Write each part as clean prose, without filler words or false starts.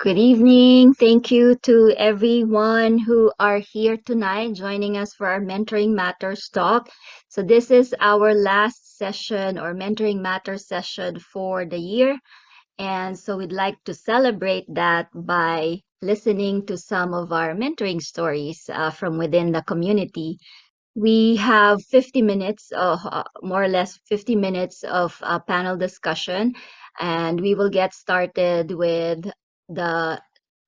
Good evening. Thank you to everyone who are here tonight joining us for our Mentoring Matters talk. So this is our last session or Mentoring Matters session for the year. And so we'd like to celebrate that by listening to some of our mentoring stories from within the community. We have 50 minutes of more or less 50 minutes of panel discussion, and we will get started with the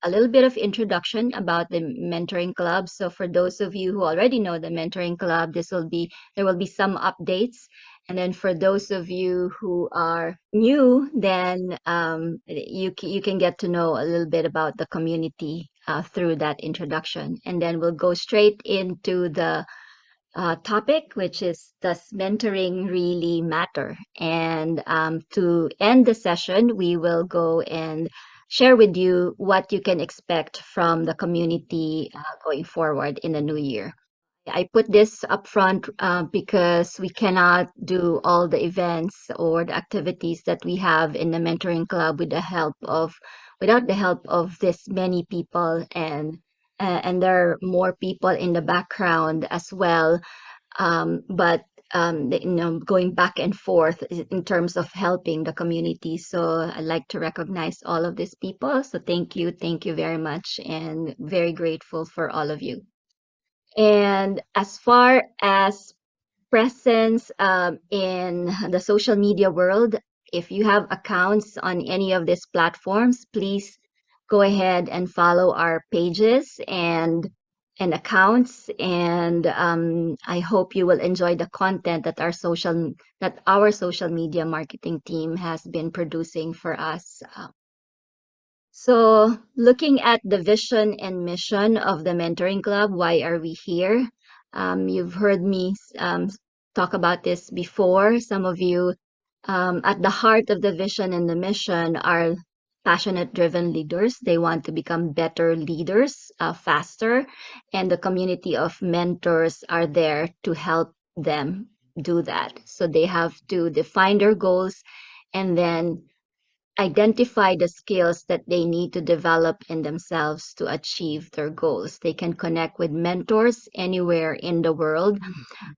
a little bit of introduction about the mentoring club. So for those of you who already know the mentoring club, there will be some updates. And then for those of you who are new, then you can get to know a little bit about the community through that introduction. And then we'll go straight into the topic, which is, does mentoring really matter? And to end the session, we will go and share with you what you can expect from the community going forward in the new year. I put this up front because we cannot do all the events or the activities that we have in the mentoring club without the help of this many people, and there are more people in the background as well. But going back and forth in terms of helping the community. So I'd like to recognize all of these people. So thank you very much, and very grateful for all of you. And as far as presence in the social media world, if you have accounts on any of these platforms, please go ahead and follow our pages and accounts. And I hope you will enjoy the content that our social media marketing team has been producing for us. So looking at the vision and mission of the Mentoring Club, why are we here? You've heard me talk about this before. Some of you, at the heart of the vision and the mission are passionate, driven leaders. They want to become better leaders faster, and the community of mentors are there to help them do that. So they have to define their goals and then identify the skills that they need to develop in themselves to achieve their goals. They can connect with mentors anywhere in the world,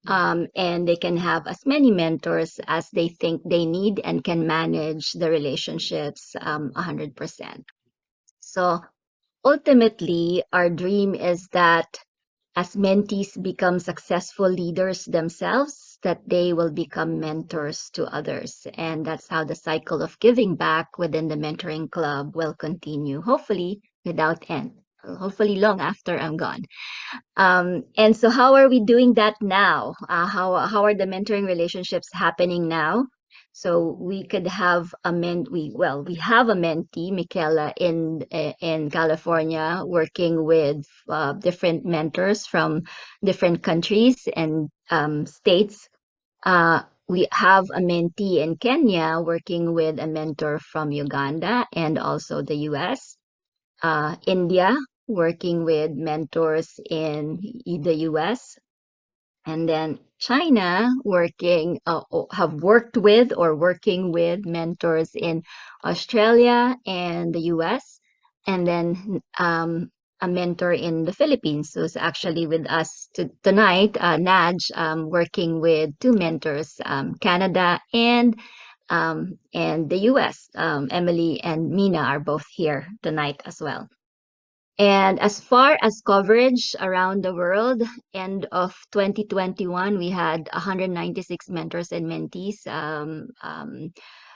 and they can have as many mentors as they think they need and can manage the relationships 100%. So ultimately, our dream is that as mentees become successful leaders themselves, that they will become mentors to others. And that's how the cycle of giving back within the mentoring club will continue, hopefully without end, hopefully long after I'm gone. And so how are we doing that now? How are the mentoring relationships happening now? So we could have we have a mentee, Michaela, in California, working with different mentors from different countries and states. We have a mentee in Kenya working with a mentor from Uganda and also the US. India working with mentors in the US, and then China have worked with or working with mentors in Australia and the US, and then a mentor in the Philippines who's actually with us tonight, Nadj, working with two mentors, Canada and the US. Emily and Minna are both here tonight as well. And as far as coverage around the world, end of 2021, we had 196 mentors and mentees.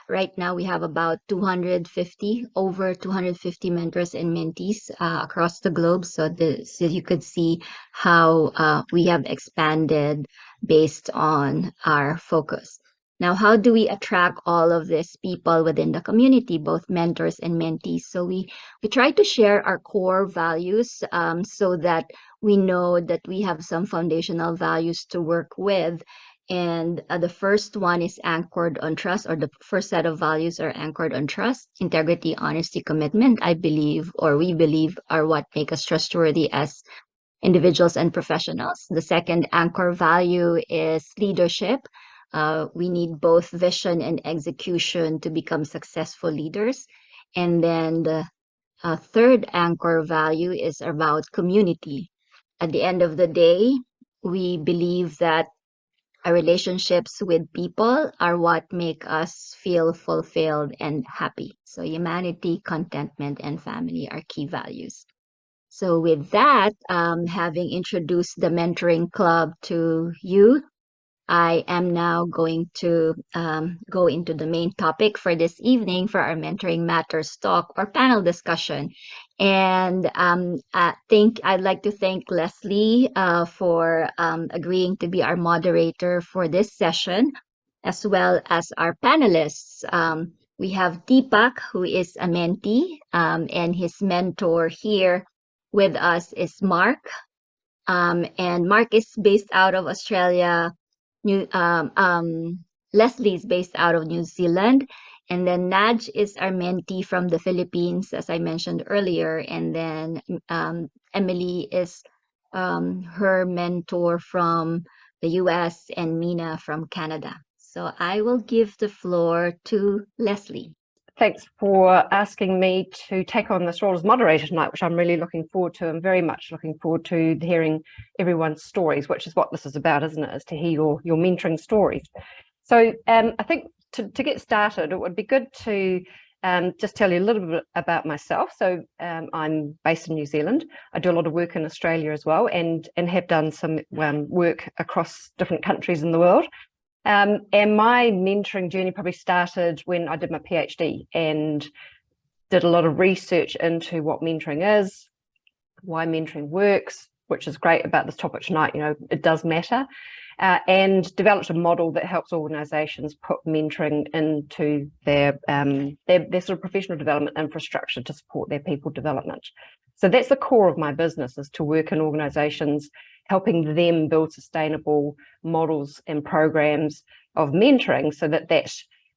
Right now, we have about over 250 mentors and mentees across the globe. So you could see how we have expanded based on our focus. Now, how do we attract all of these people within the community, both mentors and mentees? So we try to share our core values so that we know that we have some foundational values to work with. And the first one is anchored on trust, or the first set of values are anchored on trust, integrity, honesty, commitment, I believe, or we believe, are what make us trustworthy as individuals and professionals. The second anchor value is leadership. We need both vision and execution to become successful leaders. And then the A third anchor value is about community. At the end of the day, we believe that our relationships with people are what make us feel fulfilled and happy. So humanity, contentment, and family are key values. So with that, having introduced the mentoring club to you, I am now going to go into the main topic for this evening for our Mentoring Matters talk or panel discussion. And I'd like to thank Lesley for agreeing to be our moderator for this session, as well as our panelists. We have Deepak, who is a mentee, and his mentor here with us is Mark. And Mark is based out of Australia. New Lesley is based out of New Zealand, and then Nadj is our mentee from the Philippines, as I mentioned earlier, and then Emily is her mentor from the US, and Minna from Canada. So I will give the floor to Lesley. Thanks for asking me to take on this role as moderator tonight, which I'm really looking forward to. I'm very much looking forward to hearing everyone's stories, which is what this is about, isn't it? Is to hear your mentoring stories. So I think to get started, it would be good to just tell you a little bit about myself. So I'm based in New Zealand. I do a lot of work in Australia as well, and have done some work across different countries in the world. And my mentoring journey probably started when I did my PhD and did a lot of research into what mentoring is, why mentoring works, which is great about this topic tonight. You know, it does matter, and developed a model that helps organisations put mentoring into their sort of professional development infrastructure to support their people development. So that's the core of my business, is to work in organisations, helping them build sustainable models and programs of mentoring, so that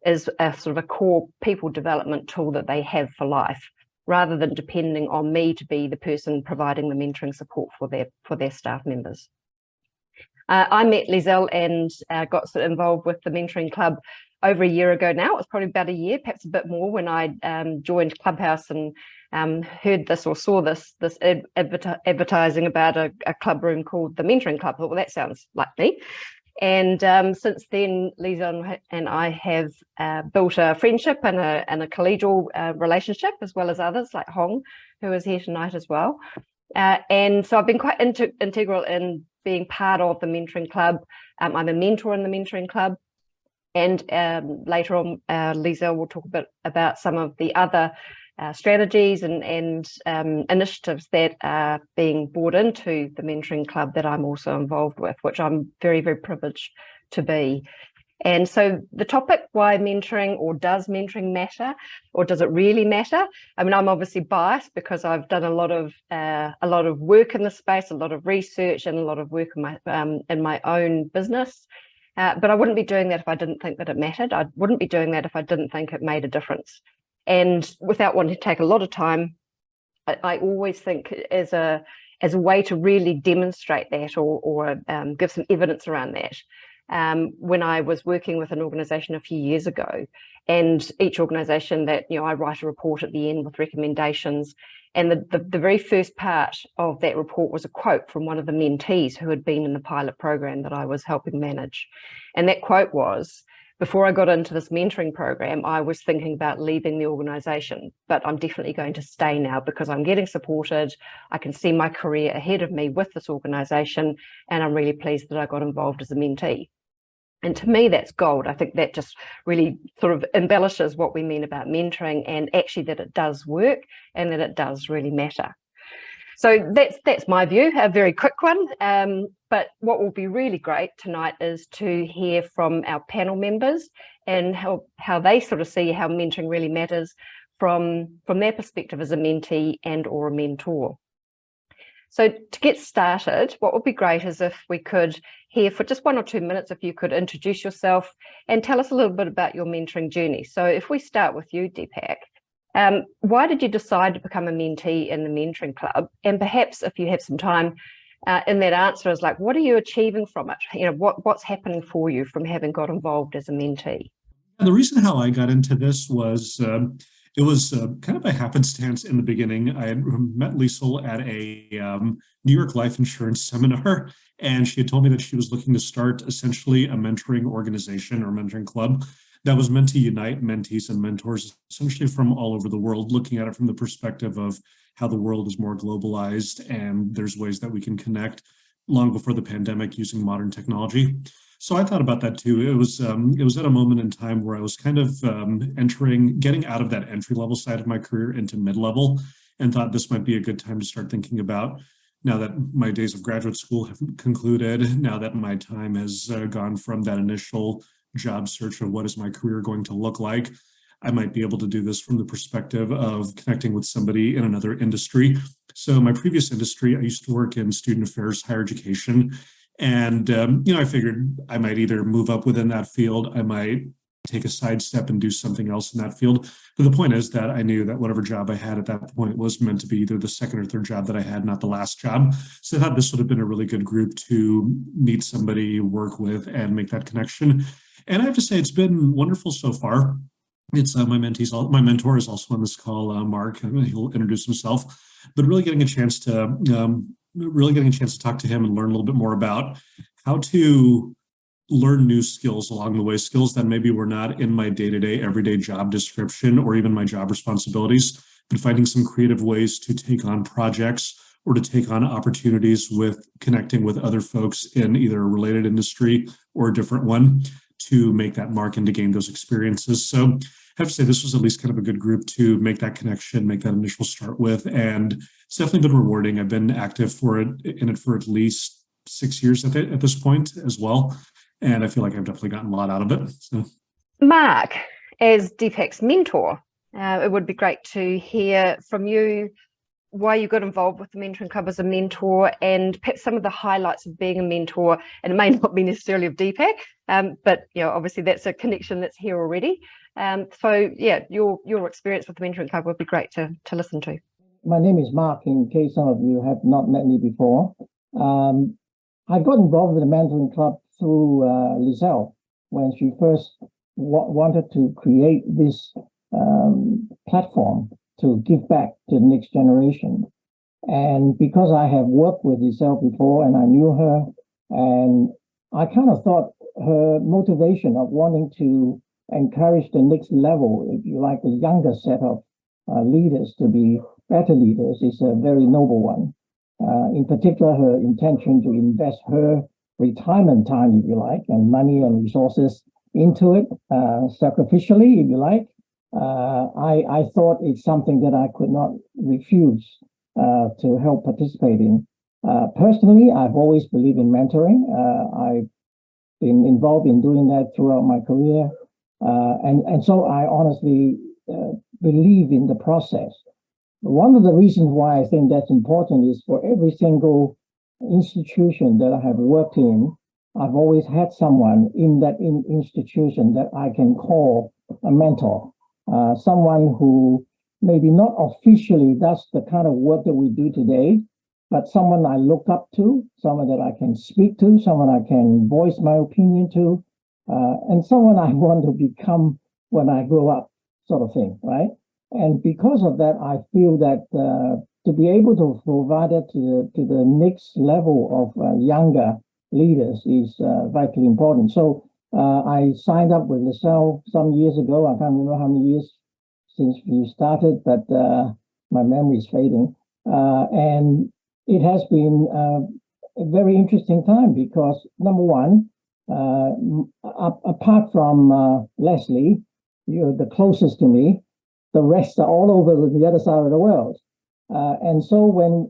is a sort of a core people development tool that they have for life, rather than depending on me to be the person providing the mentoring support for their staff members. I met Liesel and got sort of involved with the mentoring club over a year ago now. It was probably about a year, perhaps a bit more, when I joined Clubhouse and heard this or saw this advertising about a club room called the Mentoring Club. I thought, well, that sounds like me. And since then, Liesel and I have built a friendship and a collegial relationship, as well as others like Hong, who is here tonight as well. And so I've been quite integral in being part of the Mentoring Club. I'm a mentor in the Mentoring Club. And later on, Liesel will talk a bit about some of the other strategies and initiatives that are being brought into the Mentoring Club that I'm also involved with, which I'm very, very privileged to be. And so the topic, why mentoring, or does mentoring matter, or does it really matter? I mean, I'm obviously biased because I've done a lot of work in the space, a lot of research, and a lot of work in my own business. But I wouldn't be doing that if I didn't think that it mattered. I wouldn't be doing that if I didn't think it made a difference. And without wanting to take a lot of time, I always think as a way to really demonstrate that or give some evidence around that. When I was working with an organisation a few years ago, and each organisation that, I write a report at the end with recommendations, and the very first part of that report was a quote from one of the mentees who had been in the pilot program that I was helping manage. And that quote was, before I got into this mentoring program, I was thinking about leaving the organisation, but I'm definitely going to stay now because I'm getting supported. I can see my career ahead of me with this organisation, and I'm really pleased that I got involved as a mentee. And to me, that's gold. I think that just really sort of embellishes what we mean about mentoring, and actually that it does work and that it does really matter. So that's my view, a very quick one. But what will be really great tonight is to hear from our panel members and how they sort of see how mentoring really matters from their perspective as a mentee and or a mentor. So to get started, what would be great is if we could hear for just 1 or 2 minutes, if you could introduce yourself and tell us a little bit about your mentoring journey. So if we start with you, Deepak, why did you decide to become a mentee in the Mentoring Club? And perhaps if you have some time in that answer is like, what are you achieving from it? What's happening for you from having got involved as a mentee? The reason how I got into this was It was kind of by happenstance in the beginning. I had met Liesel at a New York life insurance seminar, and she had told me that she was looking to start essentially a mentoring organization or mentoring club that was meant to unite mentees and mentors essentially from all over the world, looking at it from the perspective of how the world is more globalized and there's ways that we can connect long before the pandemic using modern technology. So I thought about that too. It was at a moment in time where I was kind of getting out of that entry level side of my career into mid level, and thought this might be a good time to start thinking about, now that my days of graduate school have concluded, now that my time has gone from that initial job search of what is my career going to look like, I might be able to do this from the perspective of connecting with somebody in another industry. So my previous industry, I used to work in student affairs, higher education. And, I figured I might either move up within that field, I might take a sidestep and do something else in that field. But the point is that I knew that whatever job I had at that point was meant to be either the second or third job that I had, not the last job. So I thought this would have been a really good group to meet somebody, work with, and make that connection. And I have to say, it's been wonderful so far. It's my mentor is also on this call, Mark, and he'll introduce himself. But really getting a chance to talk to him and learn a little bit more about how to learn new skills along the way, skills that maybe were not in my day-to-day, everyday job description or even my job responsibilities, but finding some creative ways to take on projects or to take on opportunities with connecting with other folks in either a related industry or a different one to make that mark and to gain those experiences. So I have to say this was at least kind of a good group to make that connection, make that initial start with. And it's definitely been rewarding. I've been active in it for at least 6 years at this point as well. And I feel like I've definitely gotten a lot out of it. So. Mark, as Deepak's mentor, it would be great to hear from you why you got involved with the Mentoring Club as a mentor, and perhaps some of the highlights of being a mentor. And it may not be necessarily of Deepak, but obviously that's a connection that's here already. So yeah, your experience with the Mentoring Club would be great to listen to. My name is Mark, in case some of you have not met me before. I got involved with the Mentoring Club through Liesel when she first wanted to create this platform to give back to the next generation. And because I have worked with Liesel before and I knew her, and I kind of thought her motivation of wanting to encourage the next level, if you like, the younger set of leaders to be better leaders is a very noble one. In particular, her intention to invest her retirement time, if you like, and money and resources into it, sacrificially, if you like. I thought it's something that I could not refuse to help participate in. Personally, I've always believed in mentoring. I've been involved in doing that throughout my career. And so I honestly believe in the process. One of the reasons why I think that's important is for every single institution that I have worked in, I've always had someone in that institution that I can call a mentor. Someone who maybe not officially does the kind of work that we do today, but someone I look up to, someone that I can speak to, someone I can voice my opinion to, and someone I want to become when I grow up, sort of thing, right? And because of that, I feel that to be able to provide it to the next level of younger leaders is vitally important. So I signed up with Liesel some years ago. I can't remember how many years since we started, but my memory is fading. And it has been a very interesting time because, number one, apart from Lesley, you're the closest to me. The rest are all over the other side of the world. And so when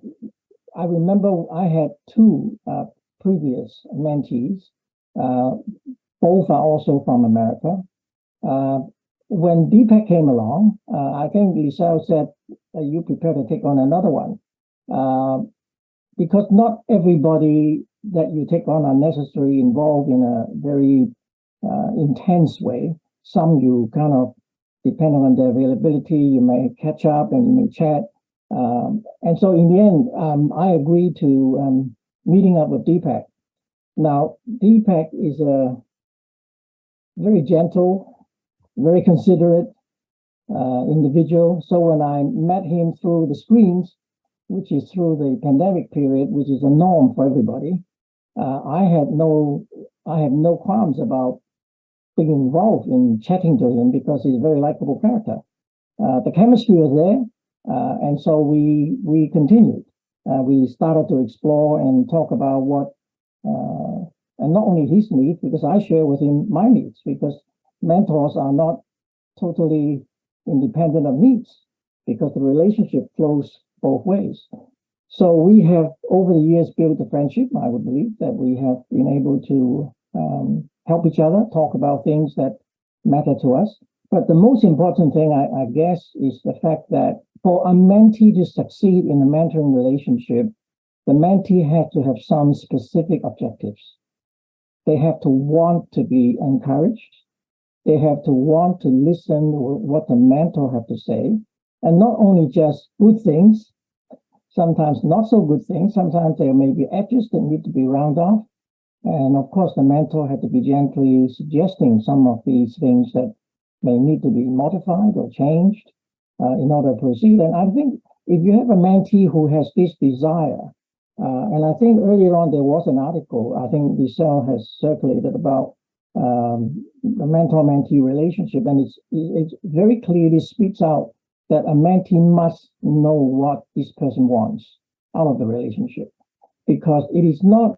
I remember I had two previous mentees, both are also from America. When Deepak came along, I think Liesel said, are you prepared to take on another one? Because not everybody that you take on are necessarily involved in a very intense way. Some you kind of, depending on their availability, you may catch up and you may chat. And so in the end, I agreed to meeting up with Deepak. Now, Deepak is a very gentle, very considerate, individual. So when I met him through the screens, which is through the pandemic period, which is a norm for everybody, I had no qualms about being involved in chatting to him because he's a very likable character. The chemistry was there, and so we continued. We started to explore and talk about what, and not only his needs, because I share with him my needs, because mentors are not totally independent of needs, because the relationship flows both ways. So we have, over the years, built a friendship. I would believe that we have been able to help each other, talk about things that matter to us. But the most important thing, I guess, is the fact that for a mentee to succeed in a mentoring relationship, the mentee has to have some specific objectives. They have to want to be encouraged. They have to want to listen to what the mentor have to say, and not only just good things, sometimes not so good things. Sometimes there may be edges that need to be rounded off. And of course, the mentor had to be gently suggesting some of these things that may need to be modified or changed in order to proceed. And I think if you have a mentee who has this desire, and I think earlier on there was an article, I think Liesel has circulated about the mentor-mentee relationship, and it very clearly speaks out that a mentee must know what this person wants out of the relationship, because it is not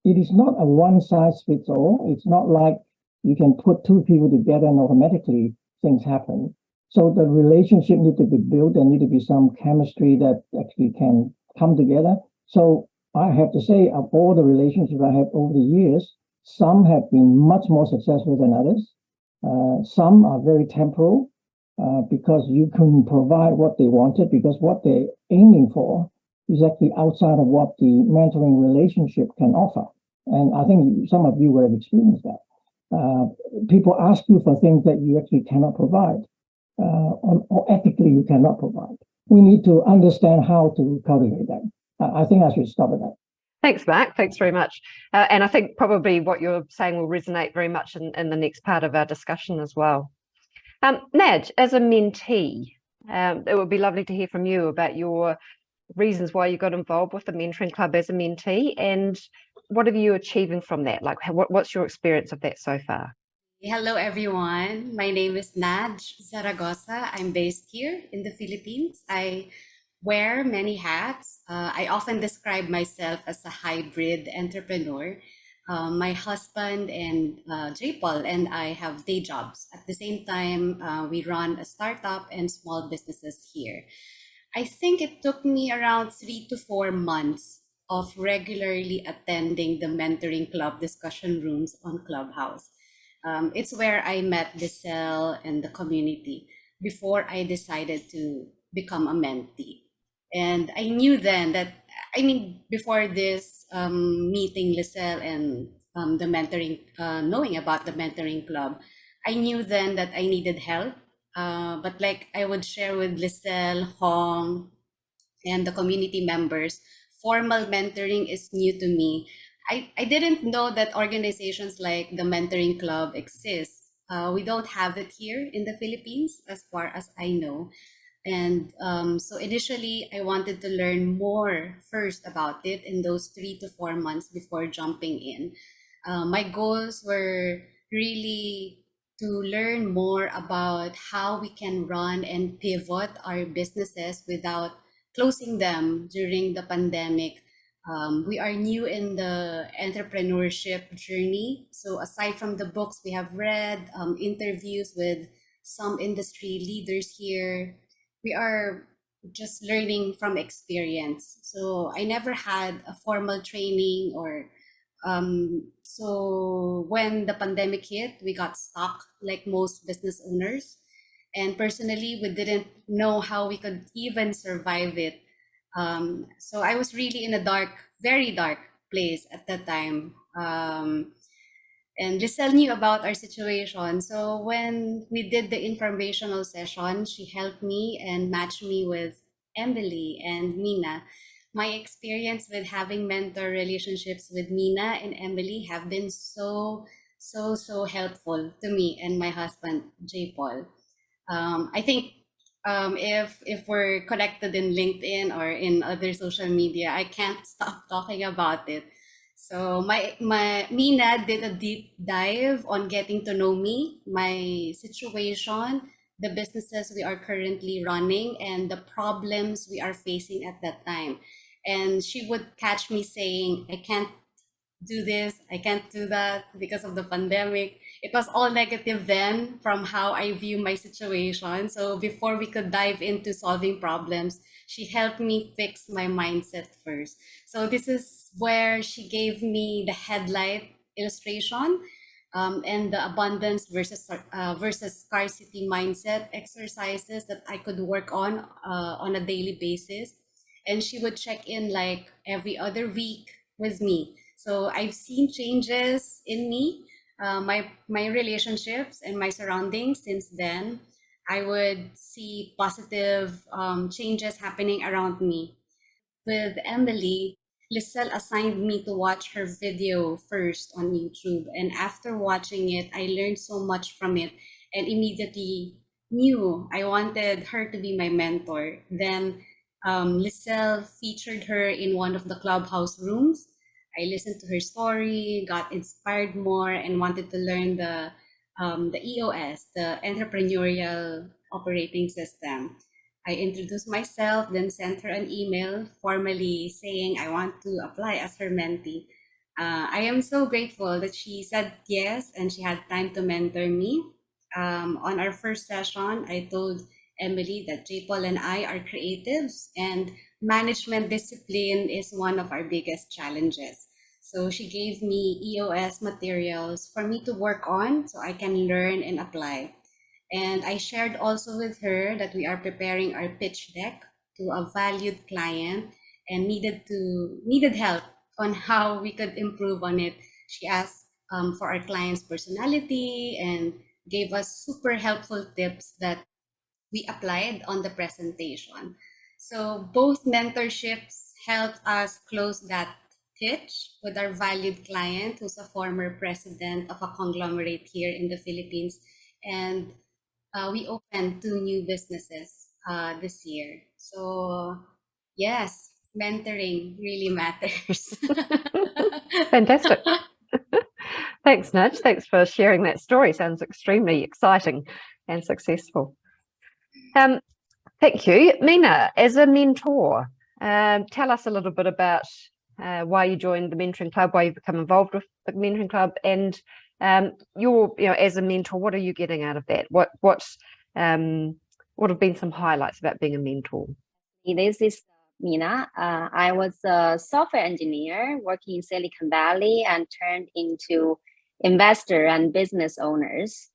a one-size-fits-all. It's not like you can put two people together and automatically things happen. So the relationship needs to be built. There need to be some chemistry that actually can come together. So I have to say, of all the relationships I have over the years, some have been much more successful than others. Some are very temporal because you couldn't provide what they wanted, because what they're aiming for is actually outside of what the mentoring relationship can offer. And I think some of you would have experienced that. People ask you for things that you actually cannot provide, or ethically you cannot provide. We need to understand how to cultivate that. I think I should stop at that. Thanks, Mark. Thanks very much. And I think probably what you're saying will resonate very much in the next part of our discussion as well. Nadj, as a mentee, it would be lovely to hear from you about your reasons why you got involved with the mentoring club as a mentee, and what are you achieving from that? Like, what's your experience of that so far? Hello, everyone. My name is Nadj Zaragoza. I'm based here in the Philippines. I wear many hats. I often describe myself as a hybrid entrepreneur. My husband and J. Paul and I have day jobs. At the same time, we run a startup and small businesses here. I think it took me around 3 to 4 months of regularly attending the mentoring club discussion rooms on Clubhouse. It's where I met Liesel and the community before I decided to become a mentee. And I knew then that, before this meeting Liesel and the mentoring, knowing about the mentoring club, I knew then that I needed help. But like I would share with Liesel, Hong, and the community members, formal mentoring is new to me. I didn't know that organizations like the Mentoring Club exist. We don't have it here in the Philippines, as far as I know. And so initially, I wanted to learn more first about it in those 3 to 4 months before jumping in. My goals were really to learn more about how we can run and pivot our businesses without closing them during the pandemic. We are new in the entrepreneurship journey. So aside from the books we have read, interviews with some industry leaders here, we are just learning from experience. So I never had a formal training or so when the pandemic hit, we got stuck like most business owners. And personally, we didn't know how we could even survive it. So I was really in a dark, very dark place at that time. And Liesel knew about our situation. So when we did the informational session, she helped me and matched me with Emily and Minna. My experience with having mentor relationships with Minna and Emily have been so helpful to me and my husband, J. Paul. I think if we're connected in LinkedIn or in other social media, I can't stop talking about it. So Minna did a deep dive on getting to know me, my situation, the businesses we are currently running, and the problems we are facing at that time. And she would catch me saying, I can't do this, I can't do that because of the pandemic. It was all negative then from how I view my situation. So before we could dive into solving problems, she helped me fix my mindset first. So this is where she gave me the headlight illustration, and the abundance versus scarcity mindset exercises that I could work on a daily basis. And she would check in like every other week with me. So I've seen changes in me, my relationships and my surroundings since then. I would see positive changes happening around me. With Emily, Liesel assigned me to watch her video first on YouTube. And after watching it, I learned so much from it and immediately knew I wanted her to be my mentor. Then Liesel featured her in one of the clubhouse rooms. I listened to her story, got inspired more, and wanted to learn the EOS, the entrepreneurial operating system. I introduced myself, then sent her an email formally saying I want to apply as her mentee. I am so grateful that she said yes and she had time to mentor me. On our first session, I told Emily that J. Paul and I are creatives and management discipline is one of our biggest challenges. So she gave me EOS materials for me to work on so I can learn and apply. And I shared also with her that we are preparing our pitch deck to a valued client and needed help on how we could improve on it. She asked for our client's personality and gave us super helpful tips that we applied on the presentation. So both mentorships helped us close that pitch with our valued client, who's a former president of a conglomerate here in the Philippines. And we opened 2 new businesses this year. So yes, mentoring really matters. Fantastic. Thanks, Nadj. Thanks for sharing that story. Sounds extremely exciting and successful. Thank you. Minna, as a mentor, tell us a little bit about why you joined the Mentoring Club, why you become involved with the Mentoring Club, and as a mentor, what are you getting out of that? What have been some highlights about being a mentor? This is Minna. I was a software engineer working in Silicon Valley and turned into investor and business owners.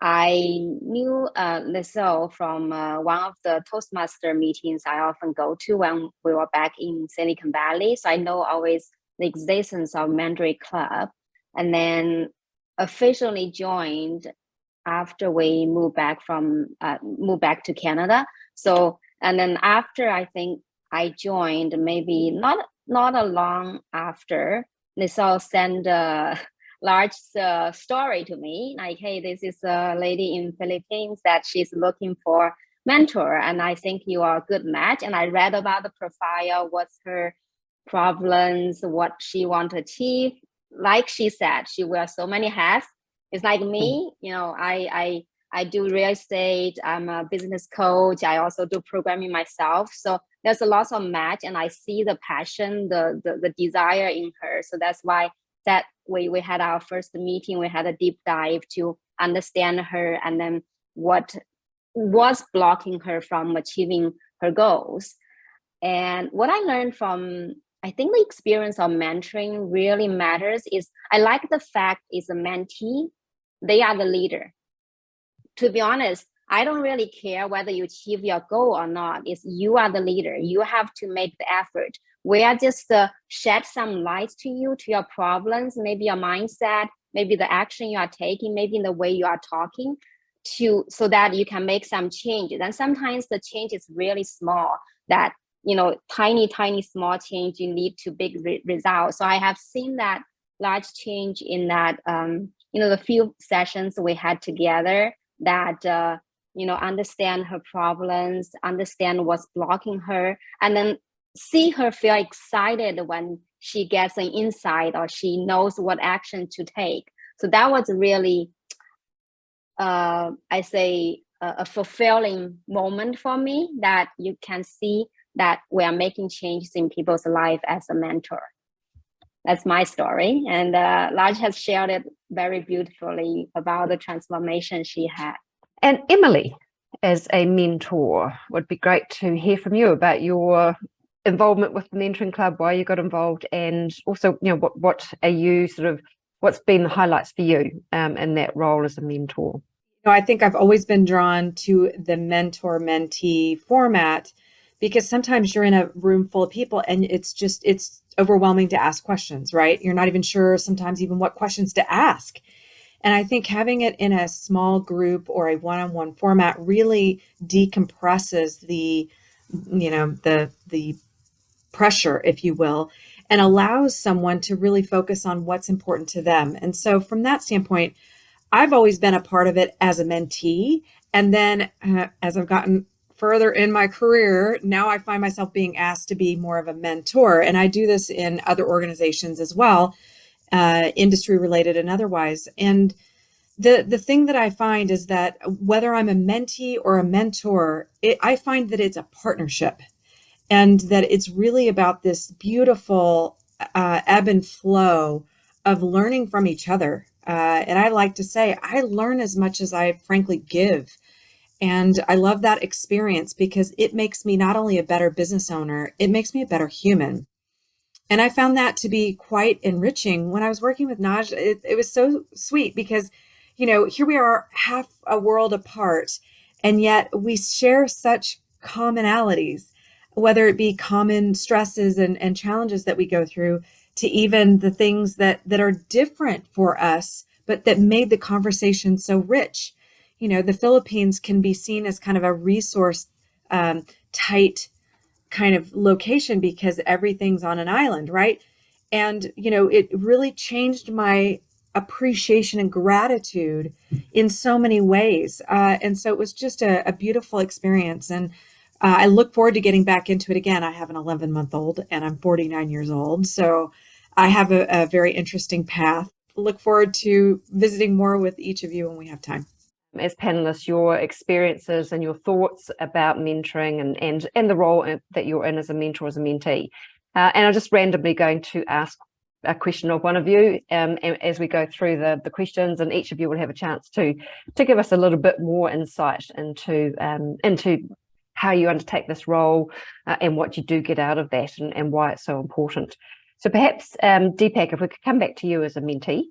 I knew Liesel from one of the Toastmaster meetings I often go to when we were back in Silicon Valley. So I know always the existence of Mentoring Club, and then officially joined after we moved back to Canada. So, and then after I think I joined, maybe not a long after, Liesel sent a large story to me, like, hey, this is a lady in Philippines that she's looking for mentor, and I think you are a good match. And I read about the profile, what's her problems, what she want to achieve. Like she said, she wears so many hats. It's like me, I do real estate. I'm a business coach. I also do programming myself. So there's a lot of match, and I see the passion, the desire in her. So that's why that we had our first meeting. We had a deep dive to understand her, and then what was blocking her from achieving her goals. And what I learned from, I think the experience of mentoring really matters is I like the fact is a mentee, they are the leader. To be honest, I don't really care whether you achieve your goal or not. It's you are the leader. You have to make the effort. We are just shed some light to you, to your problems, maybe your mindset, maybe the action you are taking, maybe in the way you are talking, so that you can make some changes. And sometimes the change is really small, that tiny small change you lead to big results. So I have seen that large change in that the few sessions we had together, that understand her problems, understand what's blocking her, and then see her feel excited when she gets an insight or she knows what action to take. So that was really, I say, a fulfilling moment for me, that you can see that we are making changes in people's life as a mentor. That's my story. And Raj has shared it very beautifully about the transformation she had. And Emily, as a mentor, would be great to hear from you about your involvement with the Mentoring Club, why you got involved, and also, what are you what's been the highlights for you in that role as a mentor? I think I've always been drawn to the mentor-mentee format, because sometimes you're in a room full of people and it's overwhelming to ask questions, right? You're not even sure sometimes even what questions to ask. And I think having it in a small group or a one-on-one format really decompresses the pressure, if you will, and allows someone to really focus on what's important to them. And so from that standpoint, I've always been a part of it as a mentee. And then as I've gotten further in my career, now I find myself being asked to be more of a mentor. And I do this in other organizations as well, industry related and otherwise. And the thing that I find is that whether I'm a mentee or a mentor, I find that it's a partnership, and that it's really about this beautiful ebb and flow of learning from each other. And I like to say, I learn as much as I frankly give. And I love that experience because it makes me not only a better business owner, it makes me a better human. And I found that to be quite enriching. When I was working with Nadj, it was so sweet because, here we are half a world apart, and yet we share such commonalities, whether it be common stresses and challenges that we go through, to even the things that are different for us, but that made the conversation so rich. The Philippines can be seen as kind of a resource tight kind of location because everything's on an island, right? And, it really changed my appreciation and gratitude in so many ways. And so it was just a beautiful experience. And I look forward to getting back into it again. I have an 11-month-old and I'm 49 years old. So I have a very interesting path. Look forward to visiting more with each of you when we have time. As panelists, your experiences and your thoughts about mentoring and the role that you're in as a mentor, as a mentee. And I'm just randomly going to ask a question of one of you as we go through the questions, and each of you will have a chance to give us a little bit more insight into how you undertake this role and what you do get out of that, and why it's so important. So perhaps, Deepak, if we could come back to you as a mentee,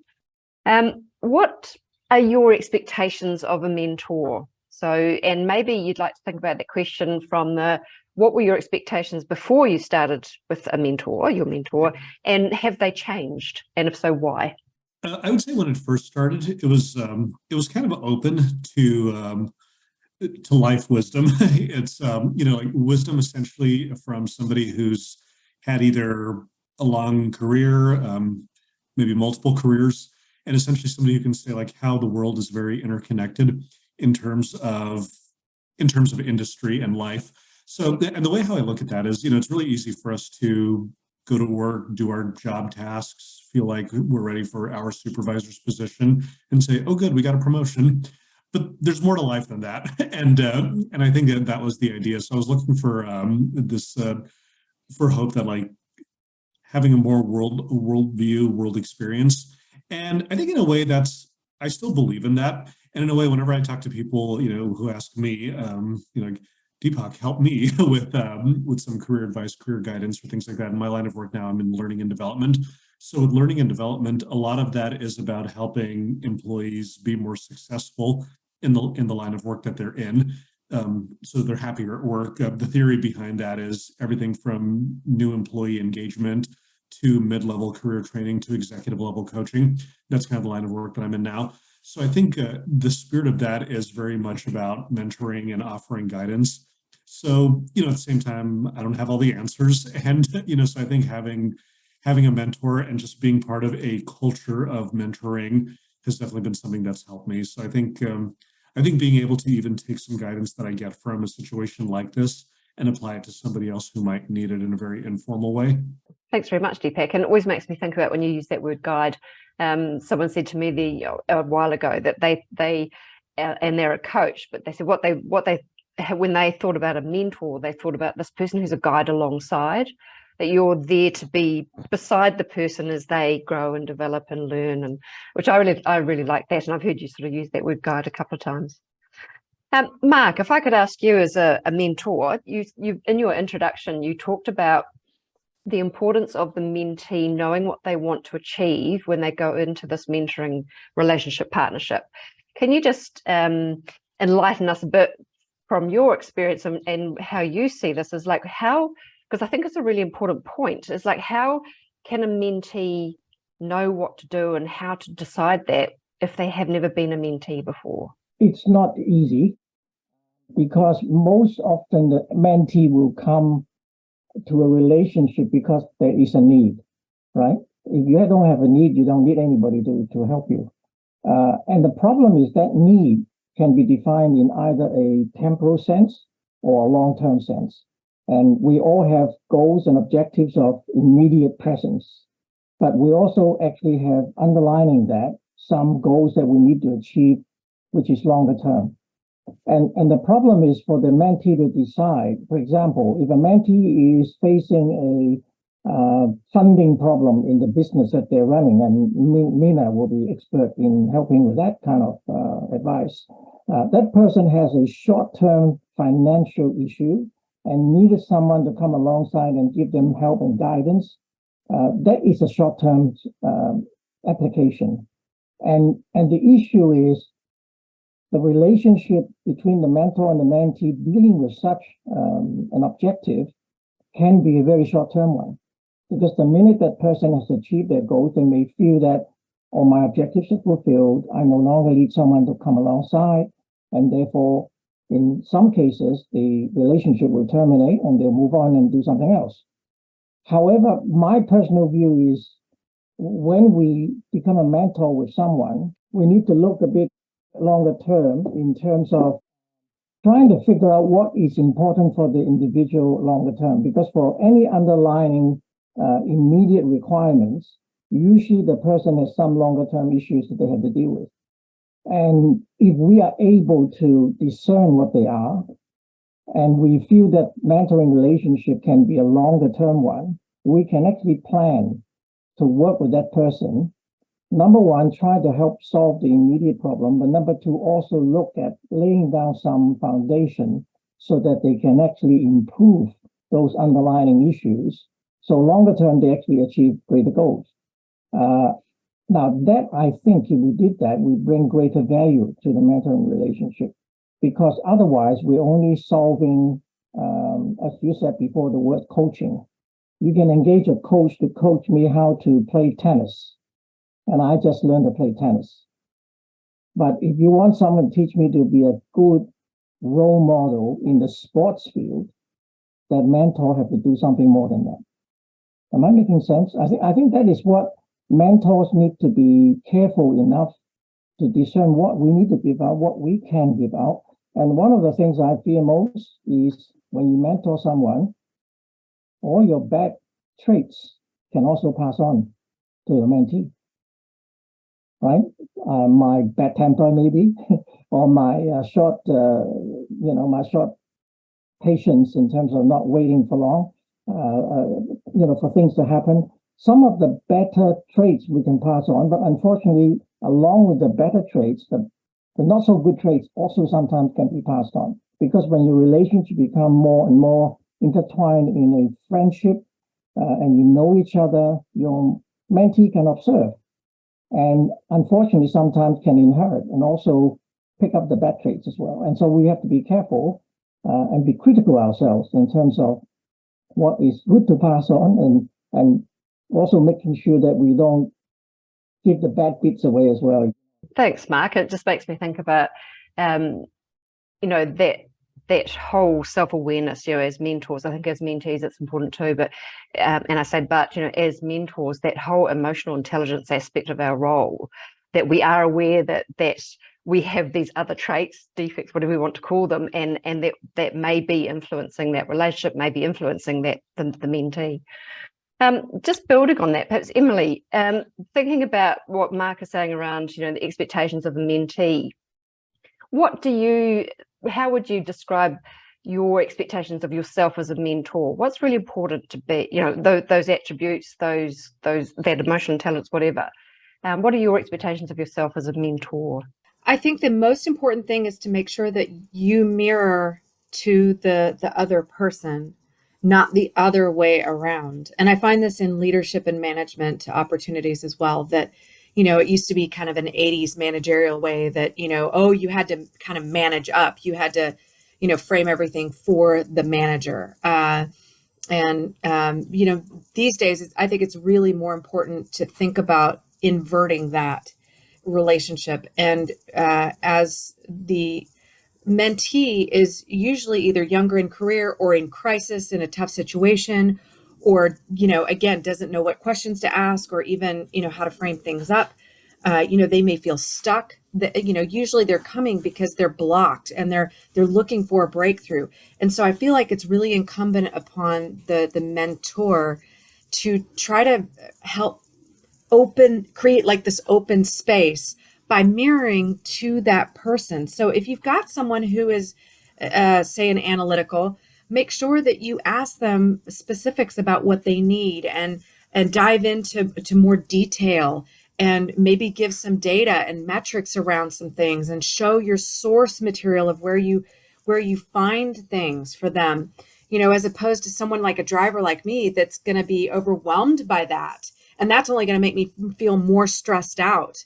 what are your expectations of a mentor? So, and maybe you'd like to think about that question from what were your expectations before you started with your mentor, and have they changed? And if so, why? I would say when it first started, it was kind of open to life wisdom. It's like wisdom essentially from somebody who's had either a long career, maybe multiple careers, and essentially somebody who can say like how the world is very interconnected in terms of industry and life. So, and the way how I look at that is, it's really easy for us to go to work, do our job tasks, feel like we're ready for our supervisor's position, and say, "Oh, good, we got a promotion." But there's more to life than that, and I think that was the idea. So I was looking for for hope that like having a more worldview, world experience, and I think in a way I still believe in that. And in a way, whenever I talk to people, who ask me, like, Deepak, help me with some career advice, career guidance, or things like that. In my line of work now, I'm in learning and development. So with learning and development, a lot of that is about helping employees be more successful in the line of work that they're in, so they're happier at work. The theory behind that is everything from new employee engagement to mid-level career training to executive level coaching. That's kind of the line of work that I'm in now. So I think the spirit of that is very much about mentoring and offering guidance. So, at the same time, I don't have all the answers. And, so I think having a mentor and just being part of a culture of mentoring has definitely been something that's helped me. So I think I think being able to even take some guidance that I get from a situation like this and apply it to somebody else who might need it in a very informal way. Thanks very much, Deepak. And it always makes me think about when you use that word guide. Someone said to me a while ago that they and they're a coach, but they said when they thought about a mentor, they thought about this person who's a guide alongside, that you're there to be beside the person as they grow and develop and learn, and which I really like that. And I've heard you sort of use that word guide a couple of times. Mark, if I could ask you as a mentor, you in your introduction, you talked about the importance of the mentee knowing what they want to achieve when they go into this mentoring relationship partnership. Can you just enlighten us a bit from your experience and how you see this as like how, because I think it's a really important point, is like how can a mentee know what to do and how to decide that if they have never been a mentee before? It's not easy because most often the mentee will come to a relationship because there is a need, right? If you don't have a need, you don't need anybody to help you. And the problem is that need can be defined in either a temporal sense or a long-term sense. And we all have goals and objectives of immediate presence. But we also actually have underlining that some goals that we need to achieve, which is longer term. And the problem is for the mentee to decide. For example, if a mentee is facing a funding problem in the business that they're running, and Minna will be expert in helping with that kind of advice. That person has a short-term financial issue and needed someone to come alongside and give them help and guidance. That is a short-term application. And the issue is the relationship between the mentor and the mentee dealing with such an objective can be a very short-term one. Because the minute that person has achieved their goals, they may feel that, oh, my objectives are fulfilled, I no longer need someone to come alongside, and therefore, in some cases, the relationship will terminate and they'll move on and do something else. However, my personal view is when we become a mentor with someone, we need to look a bit longer term in terms of trying to figure out what is important for the individual longer term. Because for any underlying immediate requirements, usually the person has some longer term issues that they have to deal with. And if we are able to discern what they are, and we feel that mentoring relationship can be a longer term one, we can actually plan to work with that person. Number one, try to help solve the immediate problem, but number two, also look at laying down some foundation so that they can actually improve those underlying issues. So longer term, they actually achieve greater goals. Now that I think if we did that, we bring greater value to the mentoring relationship, because otherwise we're only solving, as you said before, the word coaching. You can engage a coach to coach me how to play tennis, and I just learned to play tennis. But if you want someone to teach me to be a good role model in the sports field, that mentor have to do something more than that. Am I making sense? I think that is what mentors need to be careful enough to discern what we need to give out, what we can give out. And one of the things I fear most is when you mentor someone, all your bad traits can also pass on to the mentee, right? My bad temper maybe, or my short patience in terms of not waiting for long, for things to happen. Some of the better traits we can pass on, but unfortunately, along with the better traits, the not so good traits also sometimes can be passed on. Because when your relationship become more and more intertwined in a friendship, and you know each other, your mentee can observe, and unfortunately sometimes can inherit and also pick up the bad traits as well. And so we have to be careful and be critical ourselves in terms of what is good to pass on, and also making sure that we don't give the bad bits away as well. Thanks, Mark. It just makes me think about, that whole self-awareness, as mentors. I think as mentees, it's important too. But, and I say, but, as mentors, that whole emotional intelligence aspect of our role, that we are aware that we have these other traits, defects, whatever we want to call them, and that may be influencing that relationship, may be influencing the mentee. Just building on that, perhaps Emily, thinking about what Mark is saying around, the expectations of a mentee, how would you describe your expectations of yourself as a mentor? What's really important to be, those attributes, that emotional intelligence, whatever. What are your expectations of yourself as a mentor? I think the most important thing is to make sure that you mirror to the other person, not the other way around. And I find this in leadership and management opportunities as well, that, it used to be kind of an 80s managerial way that, you had to kind of manage up. You had to, frame everything for the manager. These days, I think it's really more important to think about inverting that relationship. And as the mentee is usually either younger in career or in crisis, in a tough situation, or, again, doesn't know what questions to ask or even, how to frame things up. They may feel stuck. Usually they're coming because they're blocked and they're looking for a breakthrough. And so I feel like it's really incumbent upon the mentor to try to help create like this open space by mirroring to that person. So if you've got someone who is, say, an analytical, make sure that you ask them specifics about what they need and dive into more detail, and maybe give some data and metrics around some things, and show your source material of where you find things for them, as opposed to someone like a driver like me that's going to be overwhelmed by that. And that's only going to make me feel more stressed out.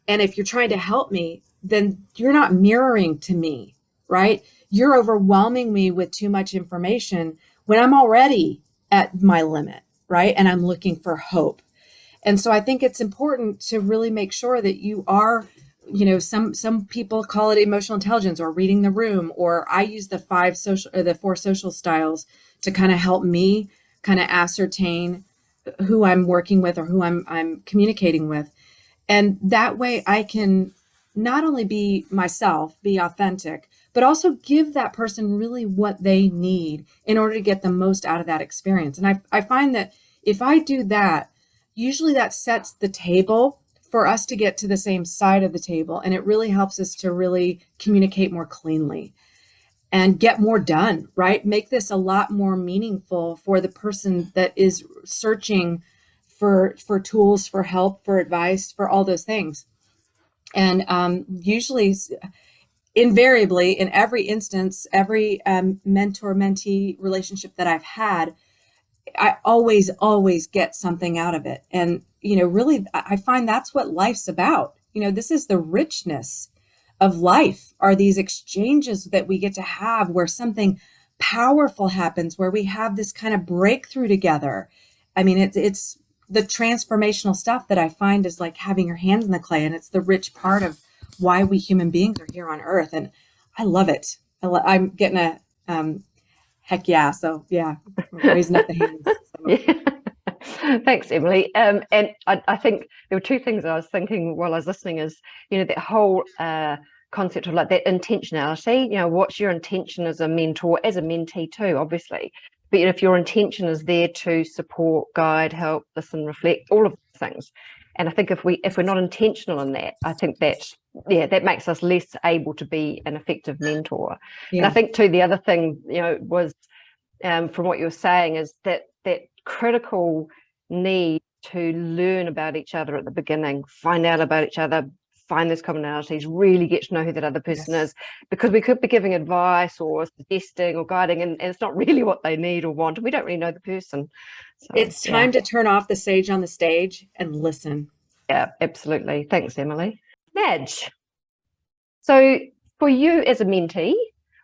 And if you're trying to help me, then you're not mirroring to me, right? You're overwhelming me with too much information when I'm already at my limit, right? And I'm looking for hope. And so I think it's important to really make sure that you are, some people call it emotional intelligence or reading the room, or I use the 4 social styles to kind of help me kind of ascertain who I'm working with or who I'm communicating with. And that way I can not only be myself, be authentic, but also give that person really what they need in order to get the most out of that experience. And I find that if I do that, usually that sets the table for us to get to the same side of the table. And it really helps us to really communicate more cleanly and get more done, right? Make this a lot more meaningful for the person that is searching for tools, for help, for advice, for all those things. And usually, invariably, in every instance, every mentor-mentee relationship that I've had, I always get something out of it. And, really, I find that's what life's about. This is the richness of life, are these exchanges that we get to have where something powerful happens, where we have this kind of breakthrough together. I mean, it's the transformational stuff that I find is like having your hands in the clay, and it's the rich part of why we human beings are here on Earth. And I love it. I'm getting a heck yeah. So yeah, raising up the hands. So. Yeah. Thanks, Emily. And I think there were 2 things I was thinking while I was listening is, that whole concept of like that intentionality, what's your intention as a mentor, as a mentee too, obviously. But if your intention is there to support, guide, help, listen, reflect, all of those things. And I think if we're not intentional in that, I think that makes us less able to be an effective mentor. Yeah. And I think too, the other thing, was from what you're saying is that critical need to learn about each other at the beginning, find out about each other, find those commonalities, really get to know who that other person is, because we could be giving advice or suggesting or guiding, and it's not really what they need or want. We don't really know the person. So, it's time to turn off the sage on the stage and listen. Yeah, absolutely. Thanks, Emily. Nadj, so for you as a mentee,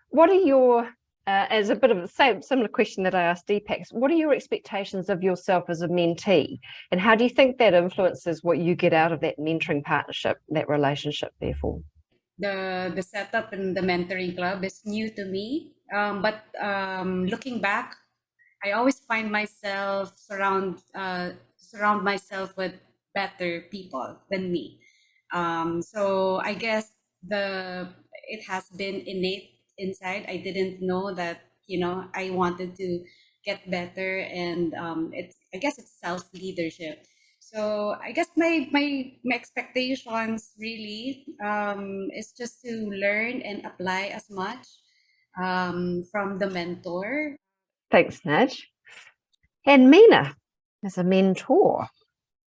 what are your as a bit of a similar question that I asked Deepak, what are your expectations of yourself as a mentee? And how do you think that influences what you get out of that mentoring partnership, that relationship, therefore? The setup in the mentoring club is new to me. But looking back, I always find myself surround myself with better people than me. So I guess it has been innate inside. I didn't know that, I wanted to get better, and I guess it's self-leadership. So I guess my expectations really is just to learn and apply as much from the mentor. Thanks, Nadj. And Minna, as a mentor,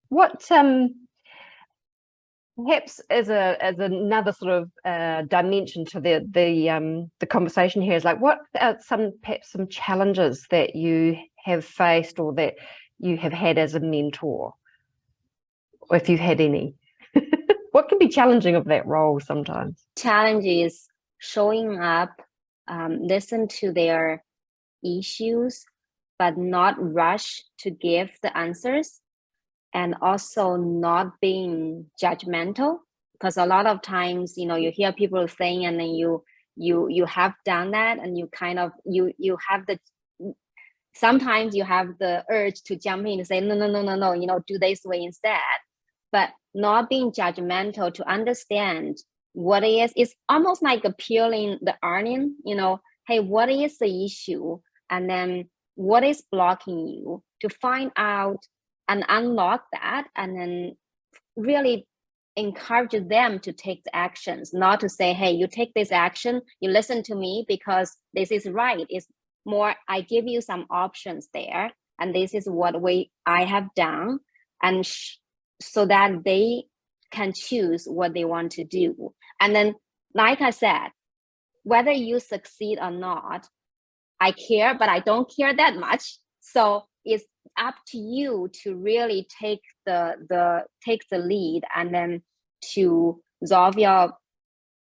what perhaps as another sort of dimension to the conversation here is like, what are perhaps some challenges that you have faced or that you have had as a mentor, or if you've had any? What can be challenging of that role sometimes? Challenge is showing up, listen to their issues, but not rush to give the answers, and also not being judgmental, because a lot of times, you hear people saying, and then you have done that, and you kind of you have the, sometimes you have the urge to jump in and say no, do this way instead. But not being judgmental, to understand what it is. It's almost like a peeling the onion, hey, what is the issue, and then what is blocking you, to find out and unlock that, and then really encourage them to take the actions, not to say, hey, you take this action, you listen to me because this is right. It's more, I give you some options there, and this is what I have done, and so that they can choose what they want to do. And then, like I said, whether you succeed or not, I care, but I don't care that much. So it's up to you to really take the lead, and then to resolve your,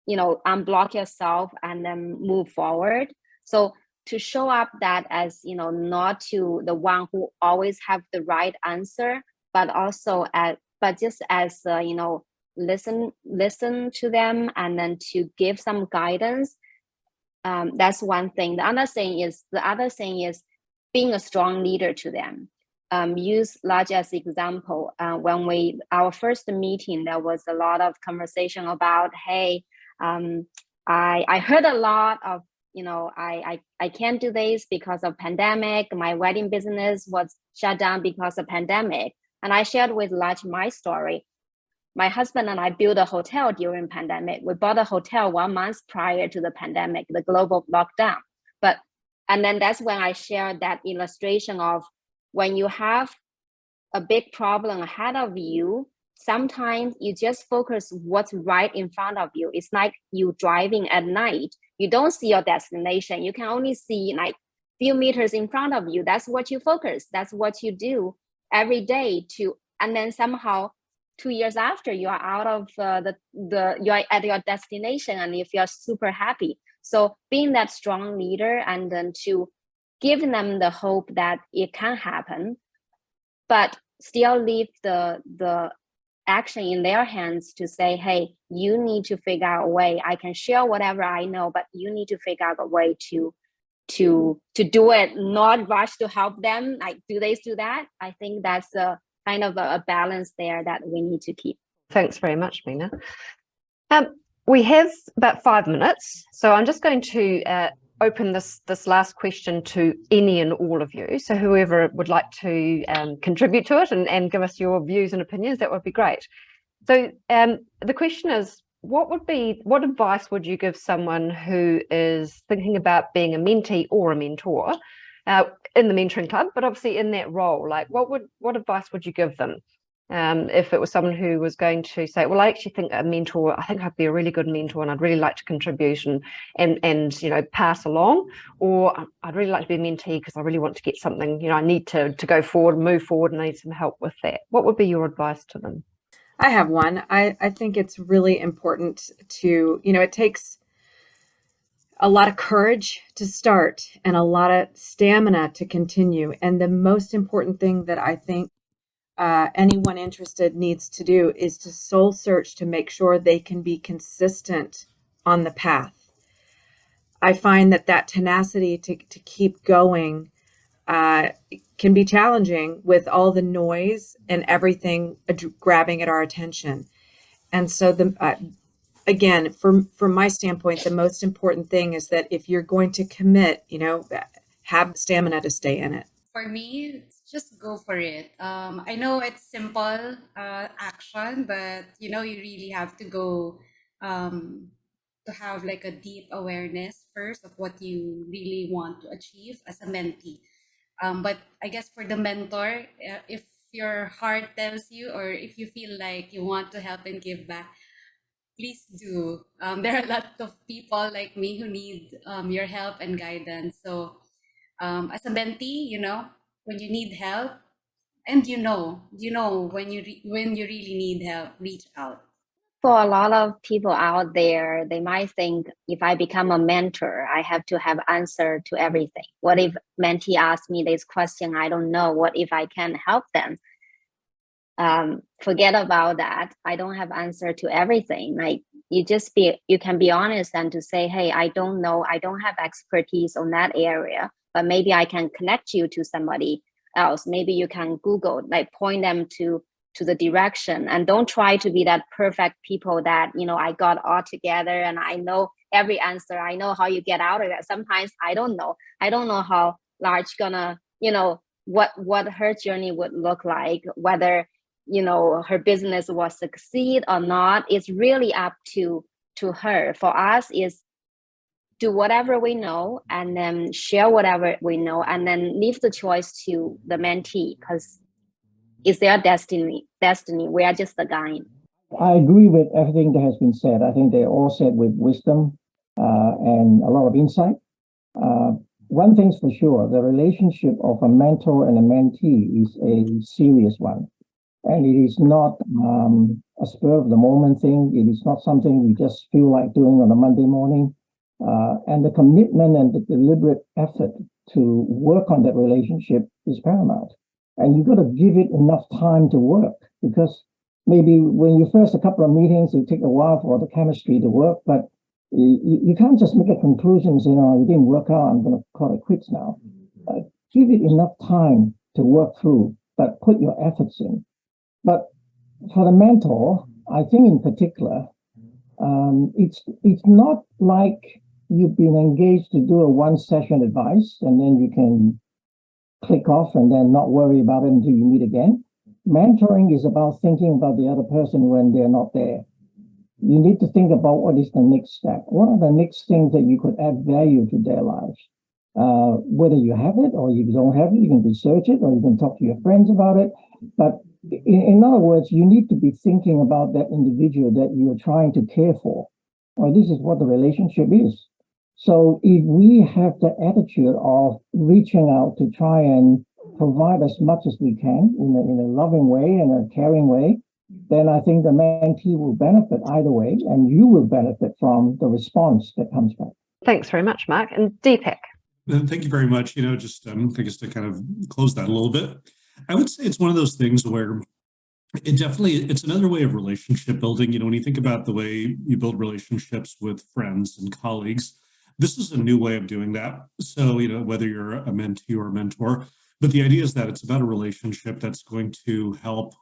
unblock yourself, and then move forward. So to show up that as, not to the one who always have the right answer, but also just as listen to them, and then to give some guidance. That's one thing. The other thing is being a strong leader to them. Use Nadj as example. When our first meeting, there was a lot of conversation about, hey, I heard a lot of, I can't do this because of pandemic. My wedding business was shut down because of pandemic. And I shared with Nadj my story. My husband and I built a hotel during pandemic. We bought a hotel 1 month prior to the pandemic, the global lockdown. And then that's when I shared that illustration of, when you have a big problem ahead of you, sometimes you just focus what's right in front of you. It's like you driving at night. You don't see your destination. You can only see like few meters in front of you. That's what you focus. That's what you do every day and then somehow 2 years after, you are out of you are at your destination, and you feel super happy. So being that strong leader, and then to give them the hope that it can happen, but still leave the action in their hands to say, hey, you need to figure out a way. I can share whatever I know, but you need to figure out a way to do it, not rush to help them, like do this, do that. I think that's a kind of a balance there that we need to keep. Thanks very much, Minna. We have about 5 minutes, so I'm just going to open this last question to any and all of you. So whoever would like to contribute to it and give us your views and opinions, that would be great. So the question is, what advice would you give someone who is thinking about being a mentee or a mentor in the mentoring club, but obviously in that role? Like, what advice would you give them? If it was someone who was going to say, well, I actually think I think I'd be a really good mentor, and I'd really like to contribute and pass along, or I'd really like to be a mentee because I really want to get something, I need to go forward, move forward, and I need some help with that. What would be your advice to them? I have one. I think it's really important to, it takes a lot of courage to start and a lot of stamina to continue. And the most important thing that I think anyone interested needs to do is to soul search to make sure they can be consistent on the path. I find that tenacity to keep going can be challenging with all the noise and everything grabbing at our attention. And so again, from my standpoint, the most important thing is that if you're going to commit, have stamina to stay in it. For me, just go for it. I know it's simple action, but you really have to go to have like a deep awareness first of what you really want to achieve as a mentee. But I guess for the mentor, if your heart tells you, or if you feel like you want to help and give back, please do. There are a lot of people like me who need your help and guidance. So as a mentee, when you need help, and when you really need help, reach out. For a lot of people out there, they might think if I become a mentor, I have to have answer to everything. What if mentee asks me this question? I don't know. What if I can help them? Forget about that. I don't have answer to everything. Like you can be honest and to say, hey, I don't know. I don't have expertise on that area, but maybe I can connect you to somebody else. Maybe you can Google, like point them to the direction, and don't try to be that perfect people that, I got all together and I know every answer. I know how you get out of that. Sometimes I don't know how large gonna, what her journey would look like, whether, her business will succeed or not. It's really up to her. For us is do whatever we know and then share whatever we know, and then leave the choice to the mentee, because it's their destiny. We are just the guide. I agree with everything that has been said. I think they're all said with wisdom and a lot of insight. One thing's for sure, the relationship of a mentor and a mentee is a serious one. And it is not a spur of the moment thing. It is not something we just feel like doing on a Monday morning. And the commitment and the deliberate effort to work on that relationship is paramount. And you've got to give it enough time to work, because maybe when you first a couple of meetings, it take a while for the chemistry to work, but you can't just make a conclusion and say, no, it didn't work out, I'm going to call it quits now. Give it enough time to work through, but put your efforts in. But for the mentor, I think in particular, it's not like you've been engaged to do a one-session advice and then you can click off and then not worry about it until you meet again. Mentoring is about thinking about the other person when they're not there. You need to think about what is the next step. What are the next things that you could add value to their lives? Whether you have it or you don't have it, you can research it or you can talk to your friends about it. But in other words, you need to be thinking about that individual that you're trying to care for. Well, this is what the relationship is. So if we have the attitude of reaching out to try and provide as much as we can in a loving way and a caring way, then I think the mentee will benefit either way, and you will benefit from the response that comes back. Thanks very much, Mark. And Deepak. Thank you very much. Just I guess to kind of close that a little bit, I would say it's one of those things where it's another way of relationship building. When you think about the way you build relationships with friends and colleagues, this is a new way of doing that. So, whether you're a mentee or a mentor, but the idea is that it's about a relationship that's going to help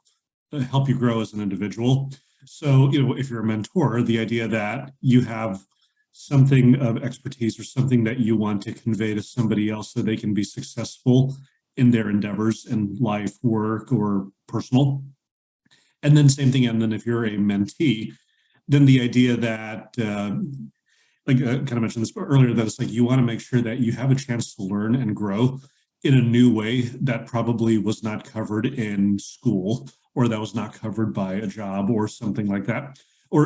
you grow as an individual. So, if you're a mentor, the idea that you have something of expertise or something that you want to convey to somebody else so they can be successful in their endeavors in life, work, or personal. And then same thing. And then if you're a mentee, then the idea that, like I kind of mentioned this earlier, that it's like you want to make sure that you have a chance to learn and grow in a new way that probably was not covered in school, or that was not covered by a job or something like that, or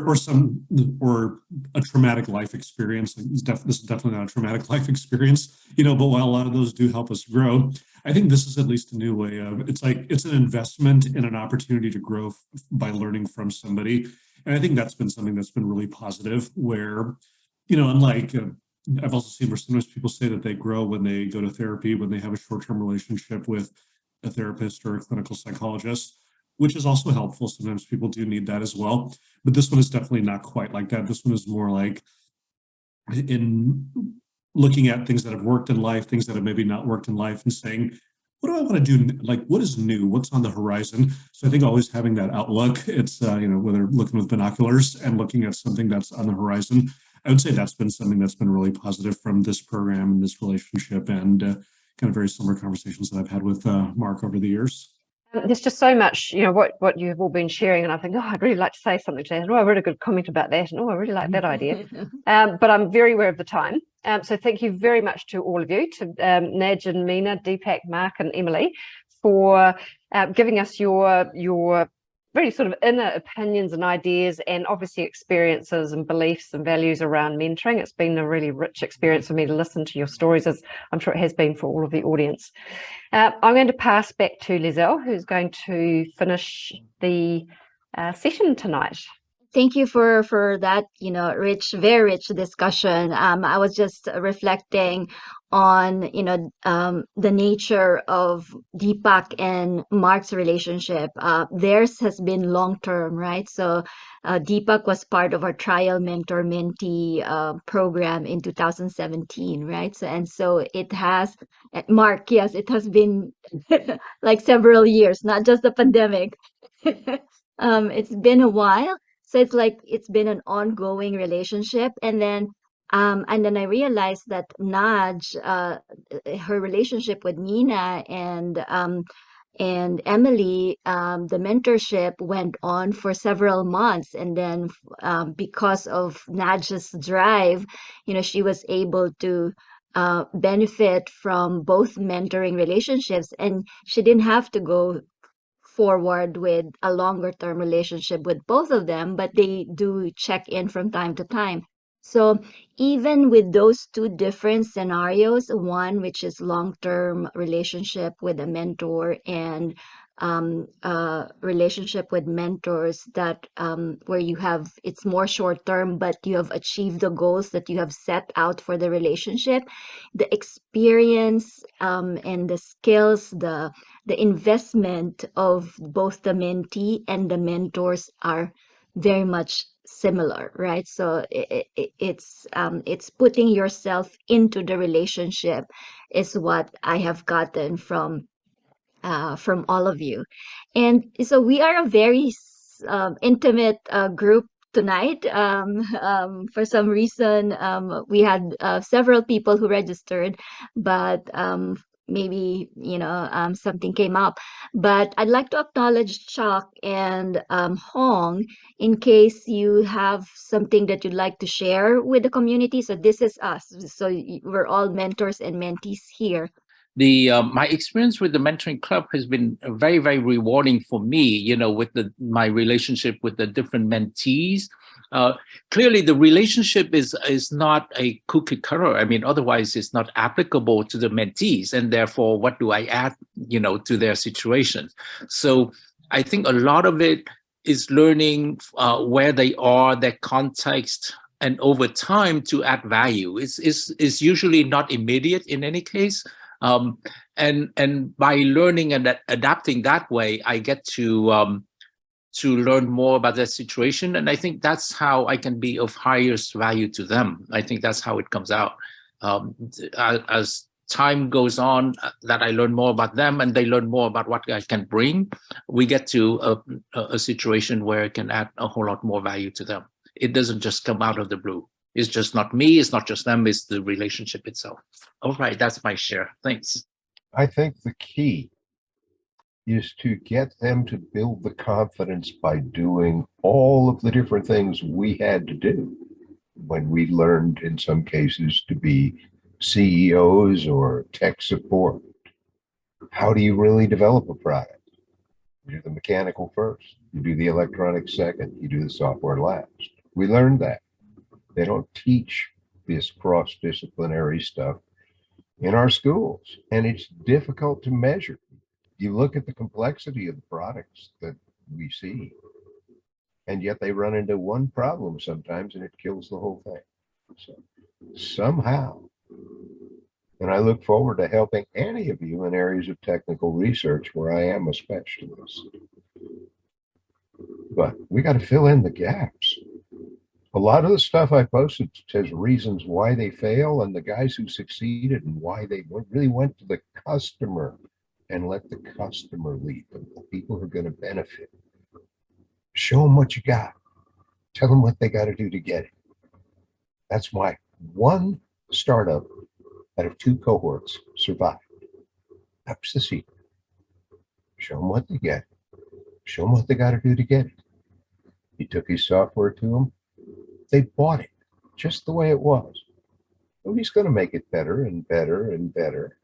a traumatic life experience. This is definitely not a traumatic life experience, but while a lot of those do help us grow, I think this is at least a new way of, it's an investment in an opportunity to grow by learning from somebody. And I think that's been something that's been really positive, where, unlike, I've also seen where sometimes people say that they grow when they go to therapy, when they have a short-term relationship with a therapist or a clinical psychologist, which is also helpful. Sometimes people do need that as well. But this one is definitely not quite like that. This one is more like in looking at things that have worked in life, things that have maybe not worked in life, and saying, what do I want to do? Like, what is new? What's on the horizon? So I think always having that outlook, it's, whether looking with binoculars and looking at something that's on the horizon, I would say that's been something that's been really positive from this program and this relationship, and kind of very similar conversations that I've had with Mark over the years. There's just so much, what you've all been sharing, and I think, I'd really like to say something to that. And, I wrote a good comment about that, and I really like that idea. But I'm very aware of the time. So thank you very much to all of you, to Nadj and Minna, Deepak, Mark, and Emily, for giving us your really sort of inner opinions and ideas, and obviously experiences and beliefs and values around mentoring. It's been a really rich experience for me to listen to your stories, as I'm sure it has been for all of the audience. I'm going to pass back to Liesel, who's going to finish the session tonight. Thank you for that, very rich discussion. I was just reflecting on, the nature of Deepak and Mark's relationship. Theirs has been long-term, right? So Deepak was part of our trial mentor-mentee program in 2017, right? So it has, Mark, yes, it has been like several years, not just the pandemic. It's been a while. So it's like it's been an ongoing relationship. And then I realized that Nadj, her relationship with Minna and Emily, the mentorship went on for several months. And then because of Nadj's drive, she was able to benefit from both mentoring relationships, and she didn't have to go forward with a longer term relationship with both of them, but they do check in from time to time. So even with those two different scenarios, one which is long term relationship with a mentor, and relationship with mentors that where you have, it's more short term, but you have achieved the goals that you have set out for the relationship, the experience and the skills, the investment of both the mentee and the mentors are very much similar, right? So it's putting yourself into the relationship is what I have gotten from all of you. And so we are a very intimate group tonight. For some reason, we had several people who registered, but maybe something came up. But I'd like to acknowledge Chuck and Hong in case you have something that you'd like to share with the community. So this is us. So we're all mentors and mentees here. My experience with the mentoring club has been very, very rewarding for me, with my relationship with the different mentees. Clearly, the relationship is not a cookie cutter. I mean, otherwise it's not applicable to the mentees. And therefore, what do I add, to their situations? So I think a lot of it is learning where they are, their context, and over time to add value. It's usually not immediate in any case. And by learning and adapting that way, I get to learn more about their situation. And I think that's how I can be of highest value to them. I think that's how it comes out. As time goes on, that I learn more about them and they learn more about what I can bring, we get to a situation where it can add a whole lot more value to them. It doesn't just come out of the blue. It's just not me, it's not just them, it's the relationship itself. All right, that's my share. Thanks. I think the key is to get them to build the confidence by doing all of the different things we had to do when we learned, in some cases, to be CEOs or tech support. How do you really develop a product? You do the mechanical first, you do the electronic second, you do the software last. We learned that. They don't teach this cross-disciplinary stuff in our schools, and it's difficult to measure. You look at the complexity of the products that we see, and yet they run into one problem sometimes and it kills the whole thing. So somehow, and I look forward to helping any of you in areas of technical research where I am a specialist. But we got to fill in the gaps. A lot of the stuff I posted says reasons why they fail and the guys who succeeded and why they really went to the customer and let the customer lead them, the people who are going to benefit. Show them what you got. Tell them what they got to do to get it. That's why one startup out of 2 cohorts survived. That was the secret. Show them what they get. Show them what they got to do to get it. He took his software to them. They bought it just the way it was. So he's going to make it better and better and better.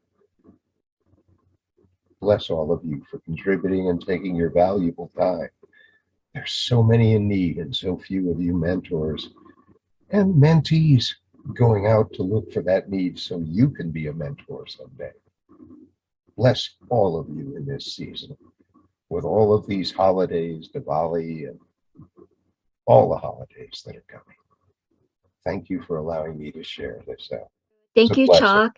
Bless all of you for contributing and taking your valuable time. There's so many in need and so few of you mentors and mentees going out to look for that need so you can be a mentor someday. Bless all of you in this season with all of these holidays, Diwali, and all the holidays that are coming. Thank you for allowing me to share this out. Thank It's a you, blessing. Chuck.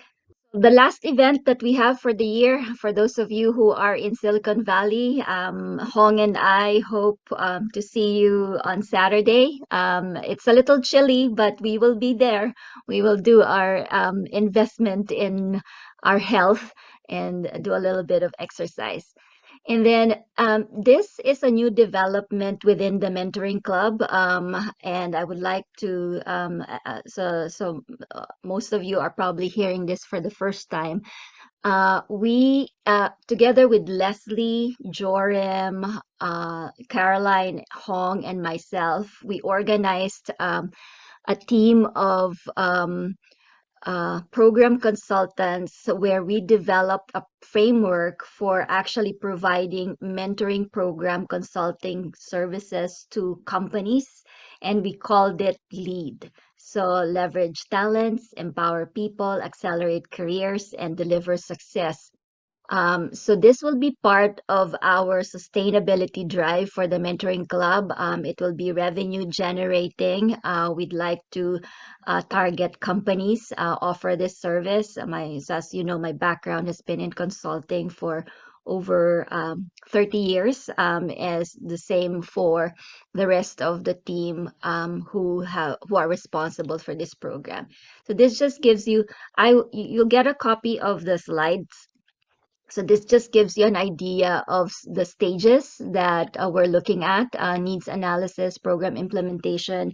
The last event that we have for the year, for those of you who are in Silicon Valley, Hong and I hope to see you on Saturday. It's a little chilly, but we will be there. We will do our investment in our health and do a little bit of exercise. And then this is a new development within the mentoring club, and I would like to. Most of you are probably hearing this for the first time. We together with Lesley, Joram, Caroline, Hong, and myself, we organized a team of program consultants where we developed a framework for actually providing mentoring program consulting services to companies, and we called it LEAD. So leverage talents, empower people, accelerate careers, and deliver success. So this will be part of our sustainability drive for the mentoring club. It will be revenue generating. We'd like to target companies, offer this service. As you know, my background has been in consulting for over 30 years, as the same for the rest of the team who are responsible for this program. So this just gives you, you'll get a copy of the slides. So this just gives you an idea of the stages that we're looking at, needs analysis, program implementation,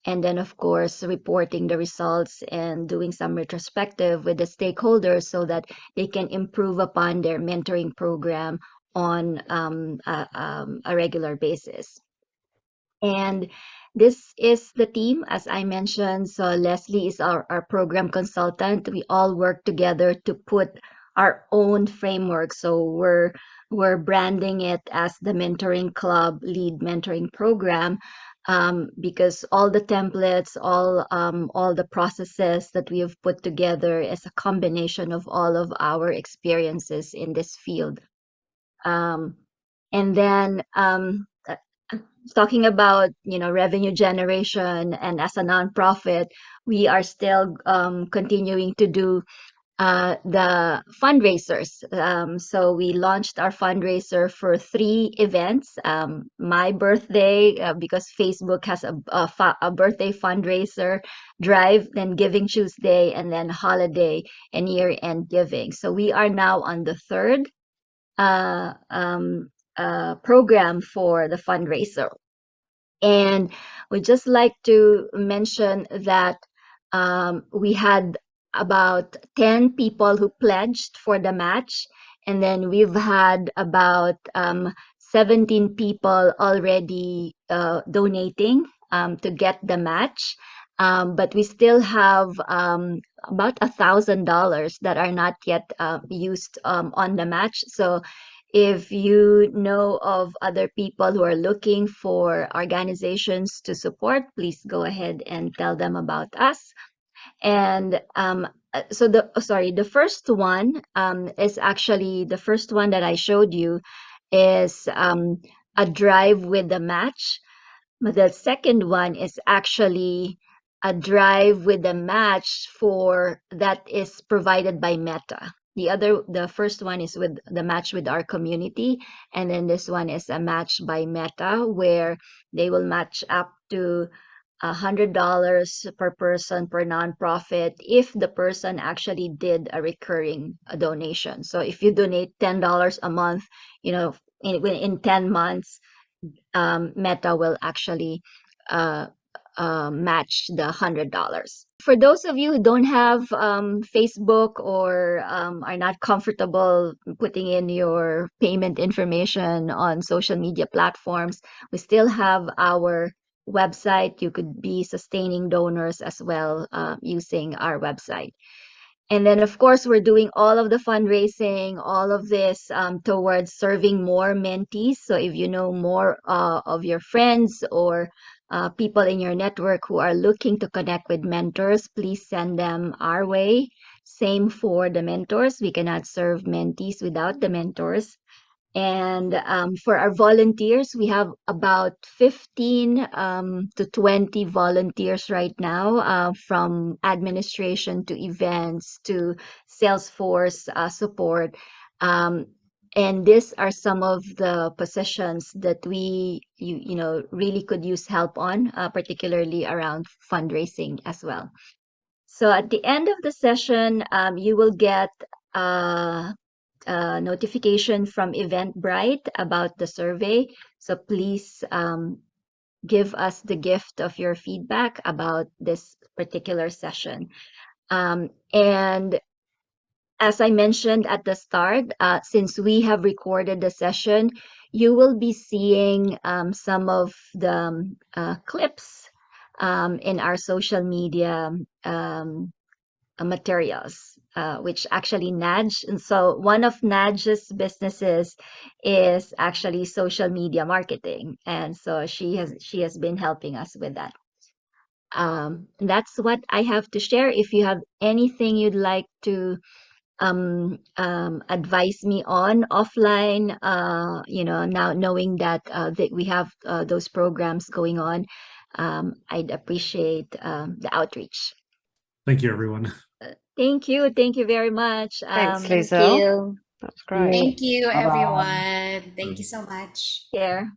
and then of course reporting the results and doing some retrospective with the stakeholders so that they can improve upon their mentoring program on a regular basis. And this is the team, as I mentioned. So Lesley is our program consultant. We all work together to put our own framework. So we're branding it as the Mentoring Club Lead Mentoring Program, because all the templates, all the processes that we have put together is a combination of all of our experiences in this field. And then talking about revenue generation, and as a nonprofit, we are still continuing to do the fundraisers. So we launched our fundraiser for 3 events. My birthday, because Facebook has a birthday fundraiser drive, then Giving Tuesday, and then holiday and year-end giving. So we are now on the 3rd program for the fundraiser. And we'd just like to mention that we had about 10 people who pledged for the match, and then we've had about 17 people already donating to get the match. But we still have about $1,000 that are not yet used on the match. So if you know of other people who are looking for organizations to support, please go ahead and tell them about us. And so the first one is actually the first one that I showed you is a drive with the match. But the second one is actually a drive with the match that is provided by Meta. The first one is with the match with our community, and then this one is a match by Meta where they will match up to $100 per person per nonprofit if the person actually did a recurring donation. So if you donate $10 a month, in 10 months, Meta will actually match the $100. For those of you who don't have Facebook or are not comfortable putting in your payment information on social media platforms, we still have our website. You could be sustaining donors as well using our website. And then, of course, we're doing all of the fundraising, all of this towards serving more mentees. So if you know more of your friends or people in your network who are looking to connect with mentors, please send them our way. Same for the mentors. We cannot serve mentees without the mentors. And for our volunteers, we have about 15 to 20 volunteers right now, from administration to events to Salesforce support. And these are some of the positions that we really could use help on, particularly around fundraising as well. So at the end of the session, you will get notification from Eventbrite about the survey. So please give us the gift of your feedback about this particular session. And as I mentioned at the start, since we have recorded the session, you will be seeing some of the clips in our social media materials, which actually Nadj. And so one of Nadj's businesses is actually social media marketing, and so she has been helping us with that. That's what I have to share. If you have anything you'd like to advise me on offline, now knowing that we have those programs going on, I'd appreciate the outreach. Thank you, everyone. Thank you. Thank you very much. Thanks, Thank Liesel. you. That's great. Thank you, Bye-bye. everyone. Thank you so much. Care.